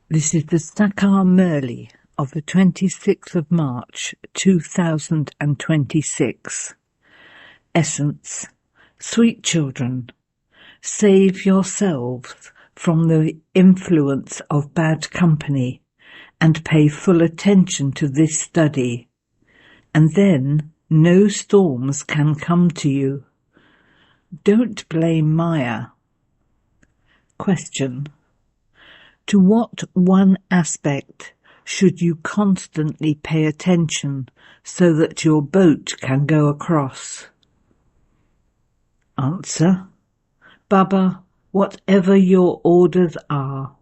This is the English Murli of the 26th of March 2026. Essence. Sweet children, save yourselves from the influence of bad company and pay full attention to this study, and then no storms can come to you. Don't blame Maya. Question. To what one aspect should you constantly pay attention so that your boat can go across? Answer. Baba, whatever your orders are.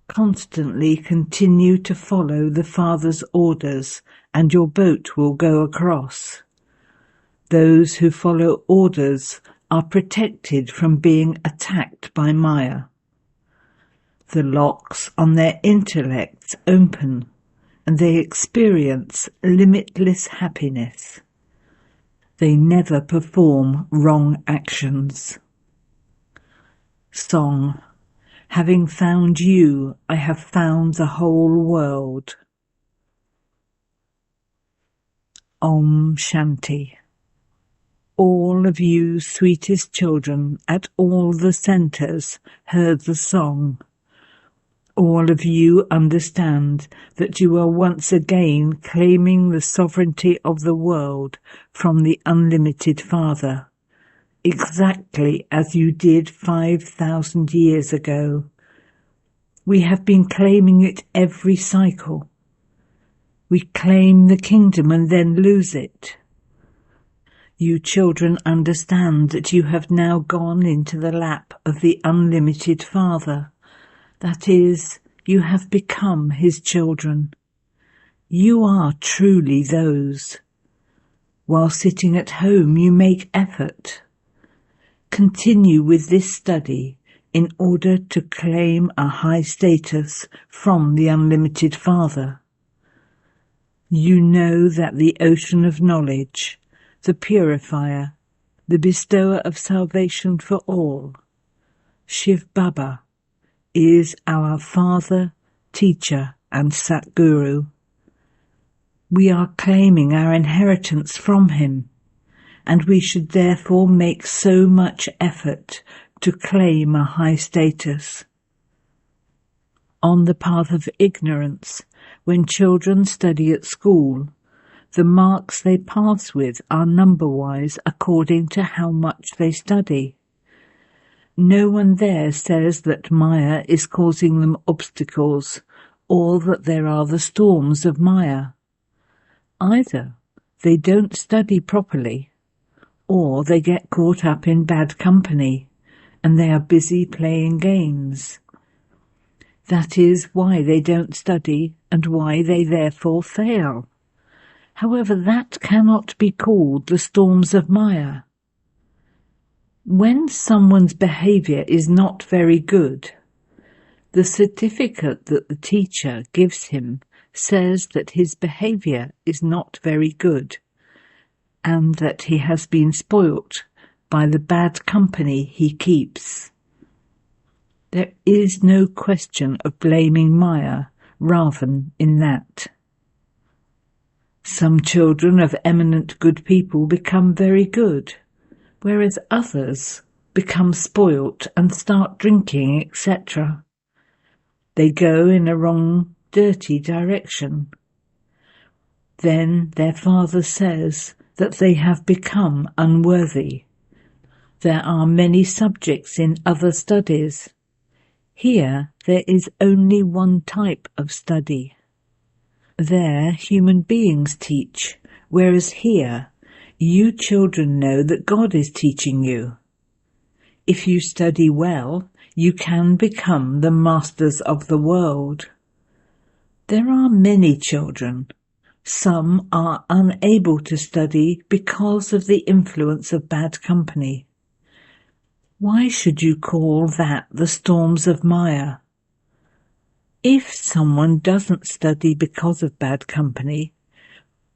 Constantly continue to follow the Father's orders and your boat will go across. Those who follow orders are protected from being attacked by Maya. The locks on their intellects open and they experience limitless happiness. They never perform wrong actions. Song. Having found you, I have found the whole world. Om Shanti. All of you sweetest children at all the centres heard the song. All of you understand that you are once again claiming the sovereignty of the world from the unlimited Father, exactly as you did 5,000 years ago. We have been claiming it every cycle. We claim the kingdom and then lose it. You children understand that you have now gone into the lap of the unlimited Father. That is, you have become his children. You are truly those. While sitting at home, you make effort. Continue with this study in order to claim a high status from the unlimited Father. You know that the ocean of knowledge, the purifier, the bestower of salvation for all, Shiv Baba, is our Father, Teacher and Satguru. We are claiming our inheritance from him, and we should therefore make so much effort to claim a high status. On the path of ignorance, when children study at school, the marks they pass with are number-wise according to how much they study. No one there says that Maya is causing them obstacles or that there are the storms of Maya. Either they don't study properly or they get caught up in bad company and they are busy playing games. That is why they don't study and why they therefore fail. However, that cannot be called the storms of Maya. When someone's behaviour is not very good, the certificate that the teacher gives him says that his behaviour is not very good and that he has been spoilt by the bad company he keeps. There is no question of blaming Maya, Ravan, in that. Some children of eminent good people become very good, whereas others become spoilt and start drinking, etc. They go in a wrong, dirty direction. Then their father says that they have become unworthy. There are many subjects in other studies. Here there is only one type of study. There human beings teach, whereas here you children know that God is teaching you. If you study well, you can become the masters of the world. There are many children. Some are unable to study because of the influence of bad company. Why should you call that the storms of Maya? If someone doesn't study because of bad company,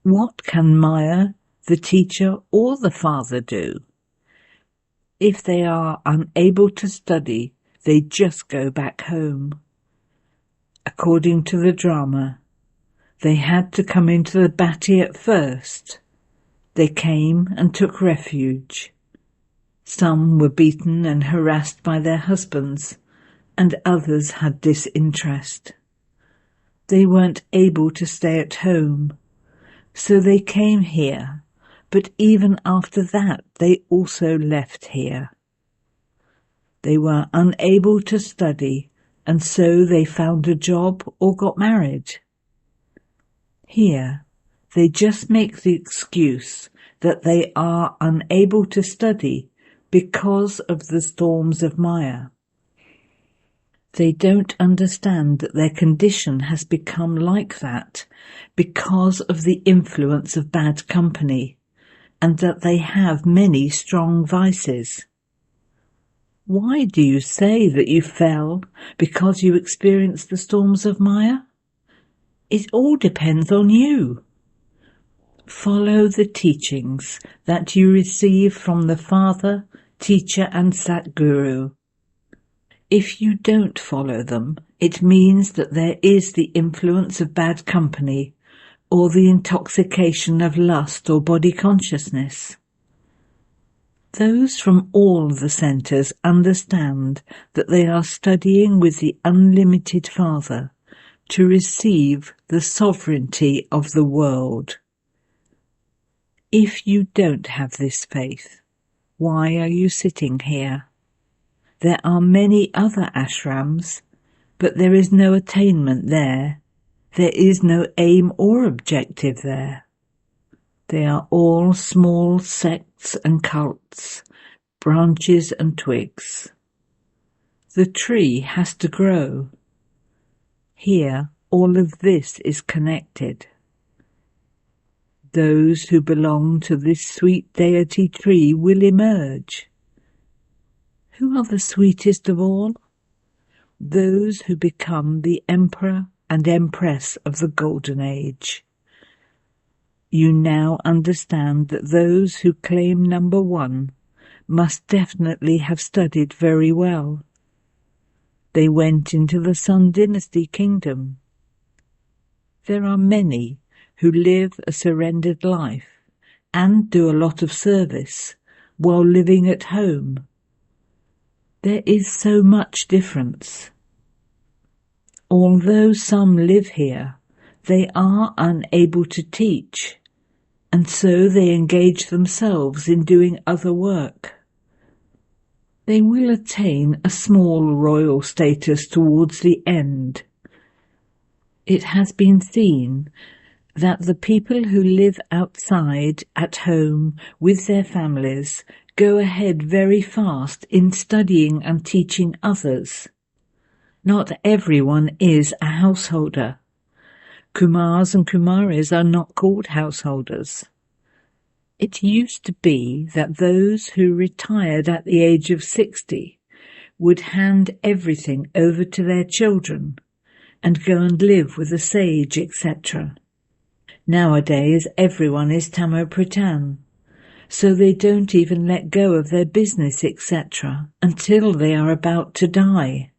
what can Maya, the teacher or the father do? If they are unable to study, they just go back home. According to the drama, they had to come into the bati at first. They came and took refuge. Some were beaten and harassed by their husbands, and others had disinterest. They weren't able to stay at home, so they came here, but even after that they also left here. They were unable to study, and so they found a job or got married. Here, they just make the excuse that they are unable to study because of the storms of Maya. They don't understand that their condition has become like that because of the influence of bad company, and that they have many strong vices. Why do you say that you fell because you experienced the storms of Maya? It all depends on you. Follow the teachings that you receive from the Father, Teacher and Satguru. If you don't follow them, it means that there is the influence of bad company or the intoxication of lust or body consciousness. Those from all the centres understand that they are studying with the unlimited Father to receive the sovereignty of the world. If you don't have this faith, why are you sitting here? There are many other ashrams, but there is no attainment there. There is no aim or objective there. They are all small sects and cults, branches and twigs. The tree has to grow. Here, all of this is connected. Those who belong to this sweet deity tree will emerge. Who are the sweetest of all? Those who become the emperor and empress of the golden age. You now understand that those who claim number one must definitely have studied very well. They went into the Sun Dynasty kingdom. There are many who live a surrendered life and do a lot of service while living at home. There is so much difference. Although some live here, they are unable to teach, and so they engage themselves in doing other work. They will attain a small royal status towards the end. It has been seen that the people who live outside, at home, with their families, go ahead very fast in studying and teaching others. Not everyone is a householder. Kumars and Kumaris are not called householders. It used to be that those who retired at the age of 60 would hand everything over to their children and go and live with a sage, etc. Nowadays everyone is Tamo Pradhan, so they don't even let go of their business, etc. until they are about to die.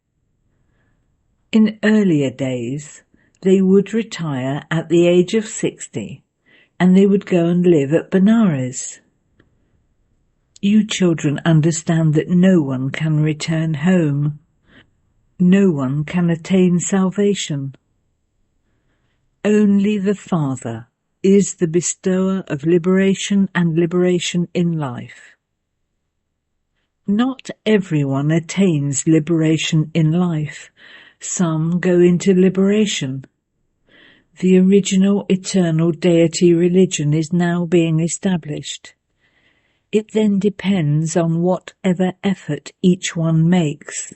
In earlier days, they would retire at the age of 60 and they would go and live at Benares. You children understand that no one can return home. No one can attain salvation. Only the Father is the bestower of liberation and liberation in life. Not everyone attains liberation in life. Some go into liberation. The original eternal deity religion is now being established. It then depends on whatever effort each one makes.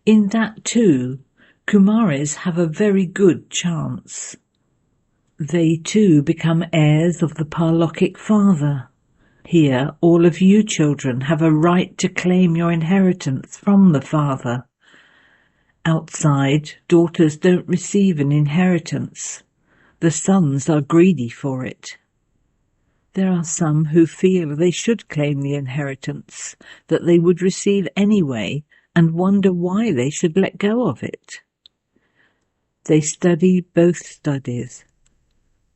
In that too, Kumaris have a very good chance. They too become heirs of the Parlokic Father. Here, all of you children have a right to claim your inheritance from the Father. Outside, daughters don't receive an inheritance. The sons are greedy for it. There are some who feel they should claim the inheritance that they would receive anyway and wonder why they should let go of it. They study both studies.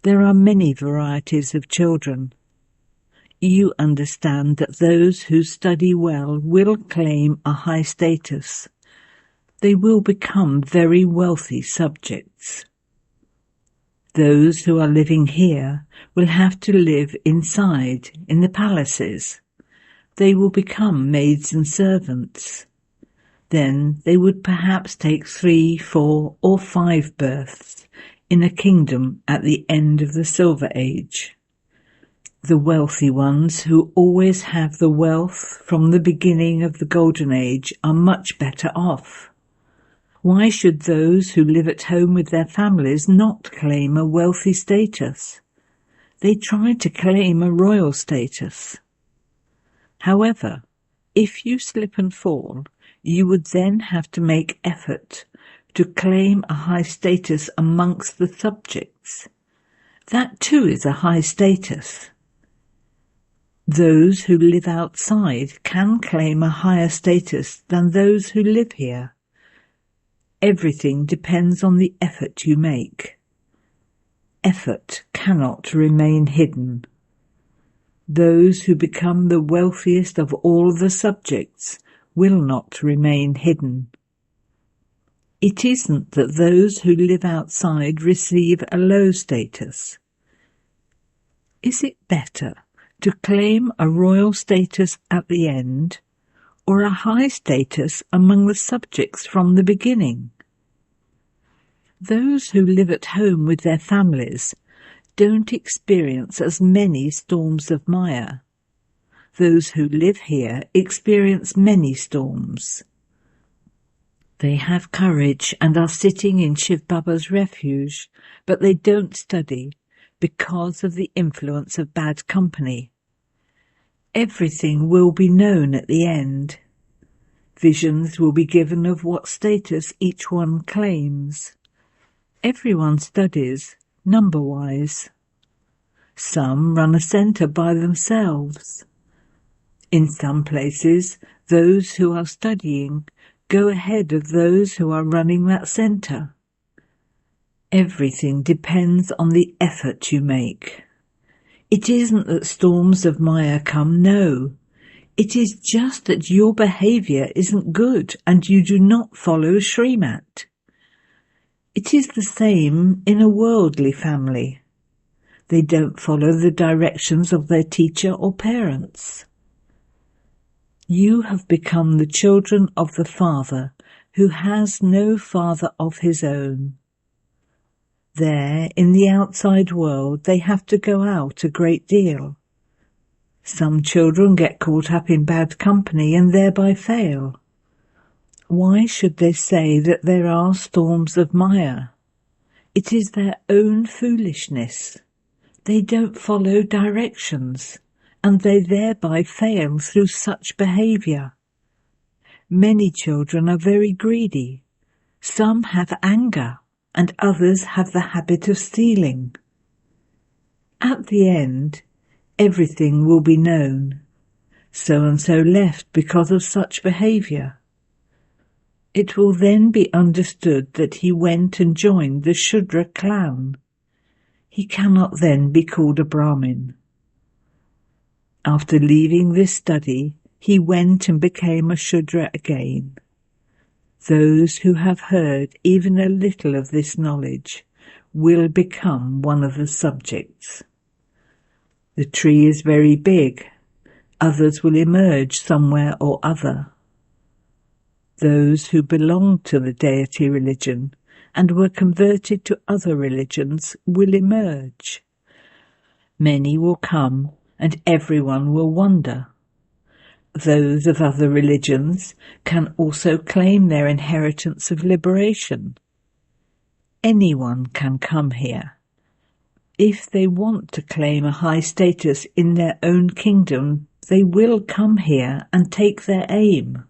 There are many varieties of children. You understand that those who study well will claim a high status. They will become very wealthy subjects. Those who are living here will have to live inside, in the palaces. They will become maids and servants. Then they would perhaps take 3, 4, or 5 births in a kingdom at the end of the Silver Age. The wealthy ones who always have the wealth from the beginning of the Golden Age are much better off. Why should those who live at home with their families not claim a wealthy status? They try to claim a royal status. However, if you slip and fall, you would then have to make effort to claim a high status amongst the subjects. That too is a high status. Those who live outside can claim a higher status than those who live here. Everything depends on the effort you make. Effort cannot remain hidden. Those who become the wealthiest of all the subjects will not remain hidden. It isn't that those who live outside receive a low status. Is it better to claim a royal status at the end, or a high status among the subjects from the beginning? Those who live at home with their families don't experience as many storms of Maya. Those who live here experience many storms. They have courage and are sitting in Shiv Baba's refuge, but they don't study because of the influence of bad company. Everything will be known at the end. Visions will be given of what status each one claims. Everyone studies, number-wise. Some run a centre by themselves. In some places, those who are studying go ahead of those who are running that centre. Everything depends on the effort you make. It isn't that storms of Maya come, no. It is just that your behaviour isn't good and you do not follow Srimat. It is the same in a worldly family. They don't follow the directions of their teacher or parents. You have become the children of the Father who has no father of his own. There, in the outside world, they have to go out a great deal. Some children get caught up in bad company and thereby fail. Why should they say that there are storms of Maya? It is their own foolishness. They don't follow directions, and they thereby fail through such behaviour. Many children are very greedy. Some have anger, and others have the habit of stealing. At the end, everything will be known. So-and-so left because of such behaviour. It will then be understood that he went and joined the Shudra clan. He cannot then be called a Brahmin. After leaving this study, he went and became a Shudra again. Those who have heard even a little of this knowledge will become one of the subjects. The tree is very big. Others will emerge somewhere or other. Those who belonged to the deity religion and were converted to other religions will emerge. Many will come, and everyone will wonder. Those of other religions can also claim their inheritance of liberation. Anyone can come here. If they want to claim a high status in their own kingdom, they will come here and take their aim.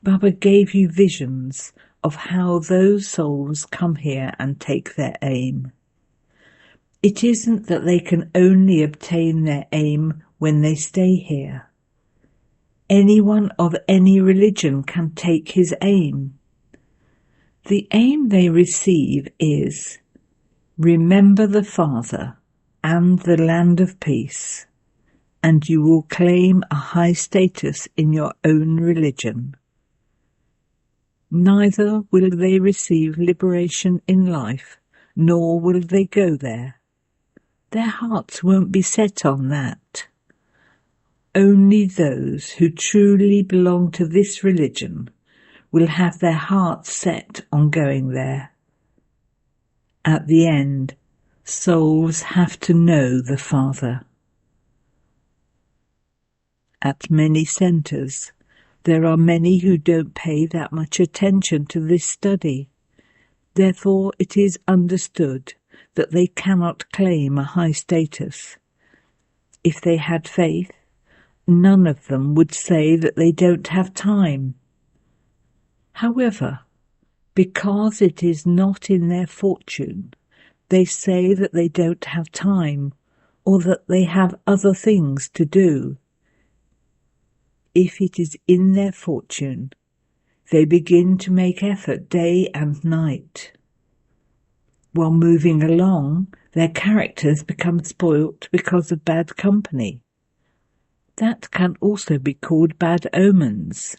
Baba gave you visions of how those souls come here and take their aim. It isn't that they can only obtain their aim when they stay here. Anyone of any religion can take his aim. The aim they receive is, remember the Father and the land of peace, and you will claim a high status in your own religion. Neither will they receive liberation in life, nor will they go there. Their hearts won't be set on that. Only those who truly belong to this religion will have their hearts set on going there. At the end, souls have to know the Father. At many centres, there are many who don't pay that much attention to this study. Therefore, it is understood that they cannot claim a high status. If they had faith, none of them would say that they don't have time. However, because it is not in their fortune, they say that they don't have time, or that they have other things to do. If it is in their fortune, they begin to make effort day and night. While moving along, their characters become spoilt because of bad company. That can also be called bad omens.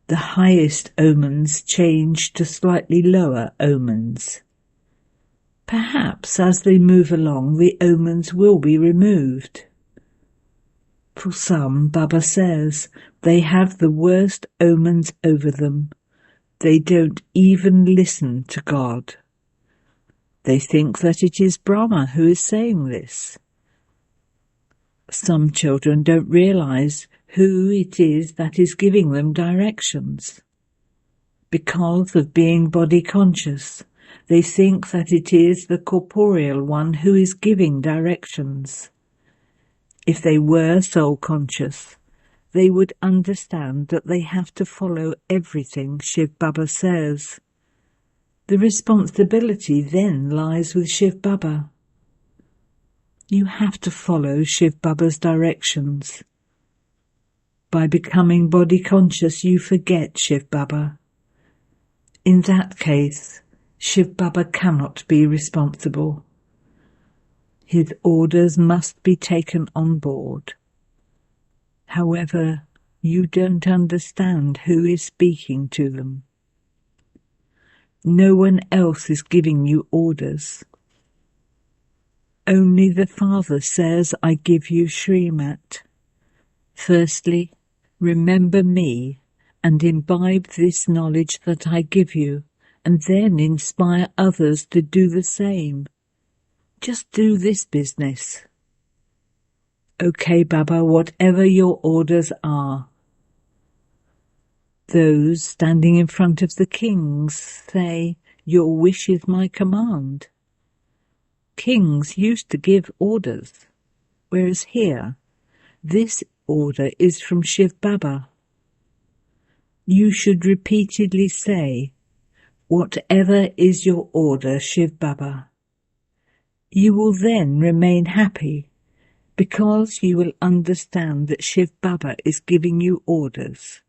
The highest omens change to slightly lower omens. Perhaps as they move along, the omens will be removed. For some, Baba says, they have the worst omens over them. They don't even listen to God. They think that it is Brahma who is saying this. Some children don't realize who it is that is giving them directions. Because of being body conscious, they think that it is the corporeal one who is giving directions. If they were soul conscious, they would understand that they have to follow everything Shiv Baba says. The responsibility then lies with Shiv Baba. You have to follow Shiv Baba's directions. By becoming body conscious, you forget Shiv Baba. In that case, Shiv Baba cannot be responsible. His orders must be taken on board. However, you don't understand who is speaking to them. No one else is giving you orders. Only the Father says, I give you Srimat. Firstly, remember me and imbibe this knowledge that I give you, and then inspire others to do the same. Just do this business. Okay, Baba, whatever your orders are. Those standing in front of the kings say, your wish is my command. Kings used to give orders, whereas here, this order is from Shiv Baba. You should repeatedly say, whatever is your order, Shiv Baba. You will then remain happy, because you will understand that Shiv Baba is giving you orders.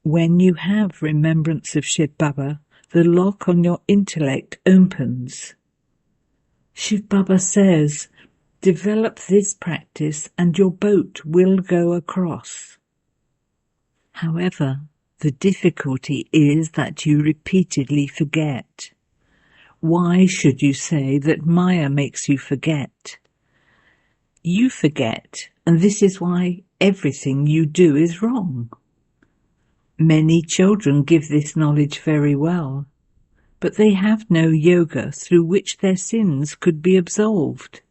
When you have remembrance of Shiv Baba, the lock on your intellect opens. Shiv Baba says, develop this practice and your boat will go across. However, the difficulty is that you repeatedly forget. Why should you say that Maya makes you forget? You forget, and this is why everything you do is wrong. Many children give this knowledge very well, but they have no yoga through which their sins could be absolved.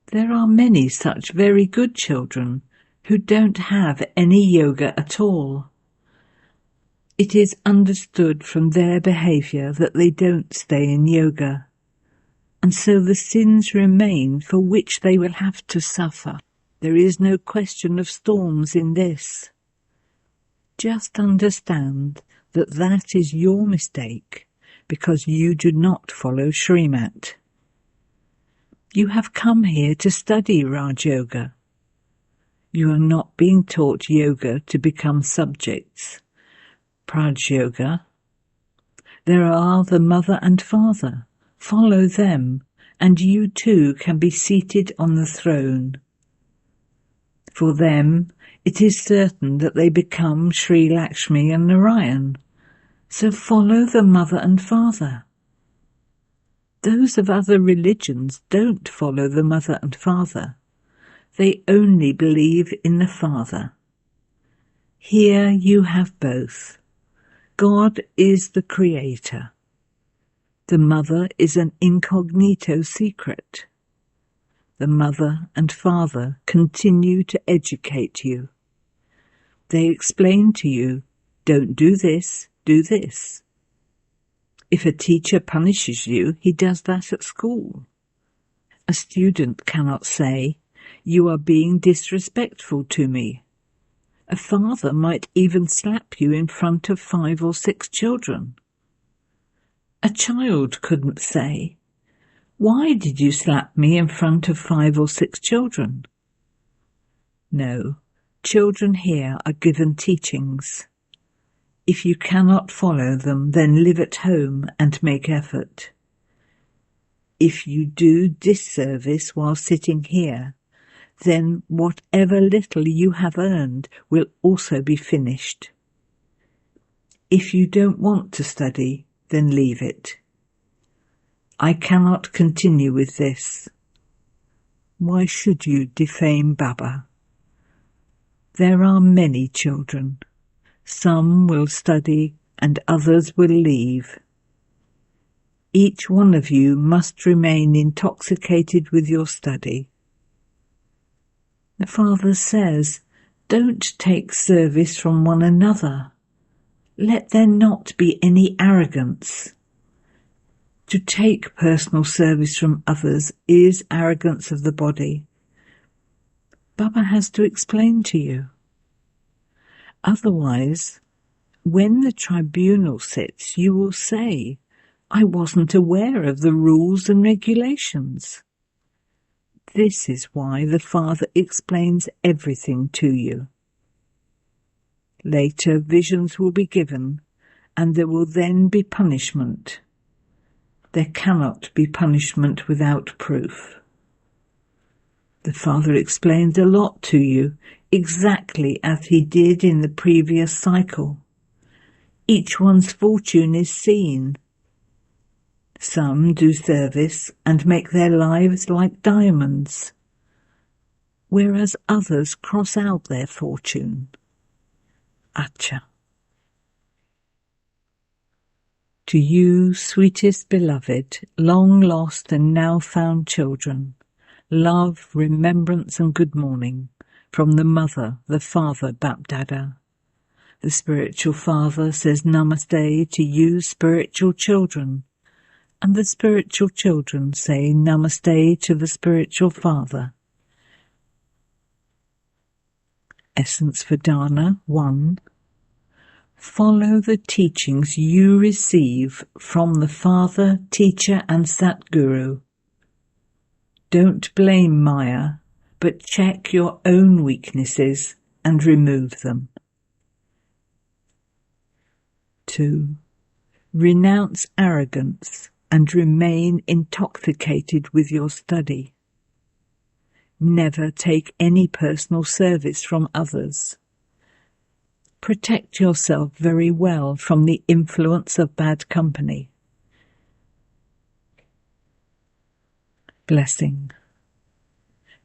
There are many such very good children who don't have any yoga at all. It is understood from their behaviour that they don't stay in yoga, and so the sins remain for which they will have to suffer. There is no question of storms in this. Just understand that that is your mistake, because you do not follow Srimat. You have come here to study Raj Yoga. You are not being taught yoga to become subjects. Praj Yoga. There are the mother and father. Follow them, and you too can be seated on the throne. For them, it is certain that they become Sri Lakshmi and Narayan. So follow the mother and father. Those of other religions don't follow the mother and father. They only believe in the Father. Here you have both. God is the Creator. The mother is an incognito secret. The mother and father continue to educate you. They explain to you, don't do this, do this. If a teacher punishes you, he does that at school. A student cannot say, you are being disrespectful to me. A father might even slap you in front of 5 or 6 children. A child couldn't say, why did you slap me in front of 5 or 6 children? No, children here are given teachings. If you cannot follow them, then live at home and make effort. If you do disservice while sitting here, then whatever little you have earned will also be finished. If you don't want to study, then leave it. I cannot continue with this. Why should you defame Baba? There are many children. Some will study and others will leave. Each one of you must remain intoxicated with your study. The Father says, don't take service from one another. Let there not be any arrogance. To take personal service from others is arrogance of the body. Baba has to explain to you. Otherwise, when the tribunal sits, you will say, I wasn't aware of the rules and regulations. This is why the Father explains everything to you. Later visions will be given, and there will then be punishment. There cannot be punishment without proof. The Father explains a lot to you, exactly as he did in the previous cycle. Each one's fortune is seen. Some do service and make their lives like diamonds, whereas others cross out their fortune. Acha. To you, sweetest beloved, long lost and now found children, love, remembrance and good morning from the Mother, the Father, Bapdada. The spiritual Father says Namaste to you, spiritual children, and the spiritual children say Namaste to the spiritual Father. Essence Vedana 1. Follow the teachings you receive from the Father, Teacher and Satguru. Don't blame Maya, but check your own weaknesses and remove them. 2. Renounce arrogance and remain intoxicated with your study. Never take any personal service from others. Protect yourself very well from the influence of bad company. Blessing.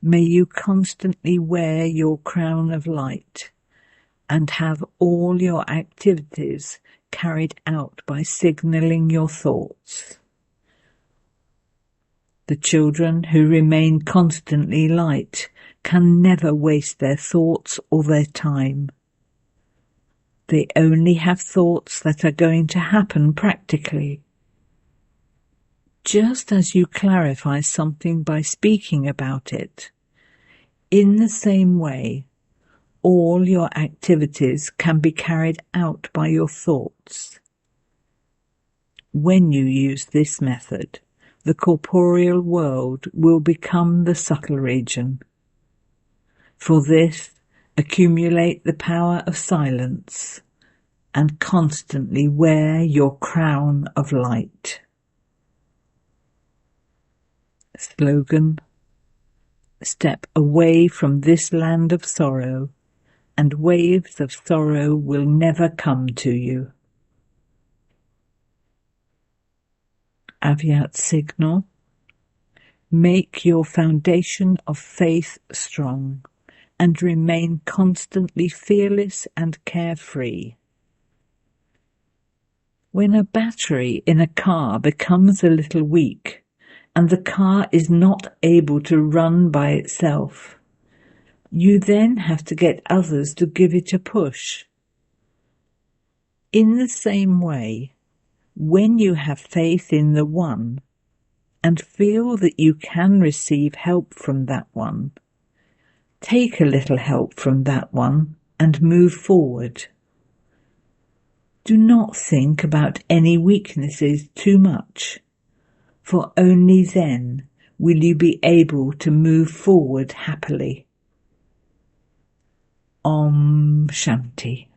May you constantly wear your crown of light and have all your activities carried out by signalling your thoughts. The children who remain constantly light can never waste their thoughts or their time. They only have thoughts that are going to happen practically. Just as you clarify something by speaking about it, in the same way, all your activities can be carried out by your thoughts. When you use this method, the corporeal world will become the subtle region. For this, accumulate the power of silence and constantly wear your crown of light. Slogan: step away from this land of sorrow, and waves of sorrow will never come to you. Caveat signal: make your foundation of faith strong, and remain constantly fearless and carefree. When a battery in a car becomes a little weak, and the car is not able to run by itself, you then have to get others to give it a push. In the same way, when you have faith in the One, and feel that you can receive help from that One, take a little help from that One and move forward. Do not think about any weaknesses too much, for only then will you be able to move forward happily. Om Shanti.